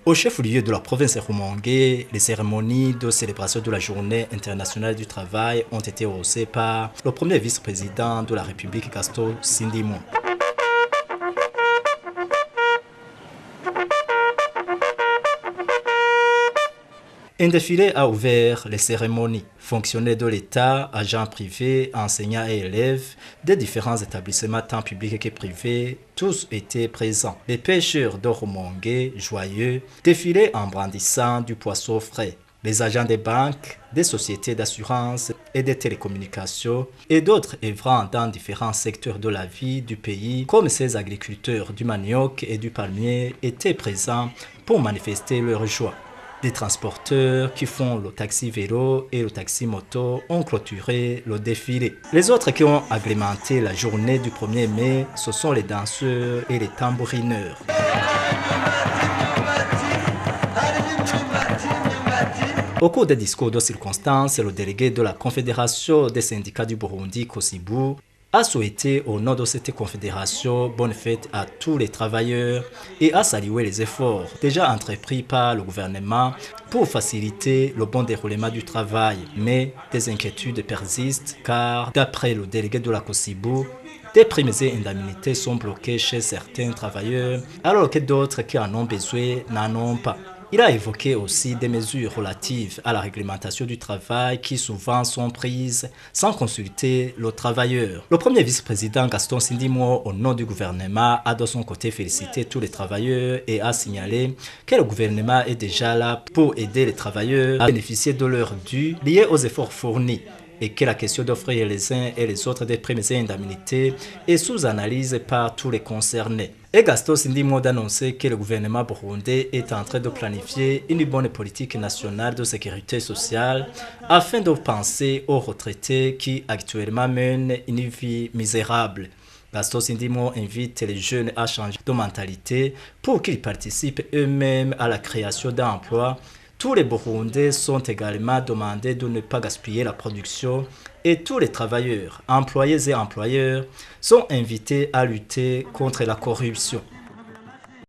Au chef-lieu de la province Rumongue, les cérémonies de célébration de la Journée internationale du travail ont été haussées par le premier vice-président de la République, Gaston Sindimo. Un défilé a ouvert les cérémonies. Fonctionnaires de l'État, agents privés, enseignants et élèves des différents établissements tant publics que privés, tous étaient présents. Les pêcheurs de Rumongue, joyeux, défilaient en brandissant du poisson frais. Les agents des banques, des sociétés d'assurance et des télécommunications et d'autres œuvrant dans différents secteurs de la vie du pays, comme ces agriculteurs du manioc et du palmier, étaient présents pour manifester leur joie. Les transporteurs qui font le taxi vélo et le taxi moto ont clôturé le défilé. Les autres qui ont agrémenté la journée du 1er mai, ce sont les danseurs et les tambourineurs. Au cours des discours de circonstance, le délégué de la Confédération des syndicats du Burundi, Kosibu, a souhaité au nom de cette confédération bonne fête à tous les travailleurs et a salué les efforts déjà entrepris par le gouvernement pour faciliter le bon déroulement du travail. Mais des inquiétudes persistent car d'après le délégué de la Kosibu, des primes et indemnités sont bloquées chez certains travailleurs alors que d'autres qui en ont besoin n'en ont pas. Il a évoqué aussi des mesures relatives à la réglementation du travail qui souvent sont prises sans consulter le travailleur. Le premier vice-président Gaston Sindimo, au nom du gouvernement, a de son côté félicité tous les travailleurs et a signalé que le gouvernement est déjà là pour aider les travailleurs à bénéficier de leurs dûs liés aux efforts fournis, et que la question d'offrir les uns et les autres des primes et indemnités est sous analyse par tous les concernés. Et Gaston Sindimo d'annoncer que le gouvernement burundais est en train de planifier une bonne politique nationale de sécurité sociale afin de penser aux retraités qui actuellement mènent une vie misérable. Gaston Sindimo invite les jeunes à changer de mentalité pour qu'ils participent eux-mêmes à la création d'emplois. Tous les Burundais sont également demandés de ne pas gaspiller la production et tous les travailleurs, employés et employeurs, sont invités à lutter contre la corruption.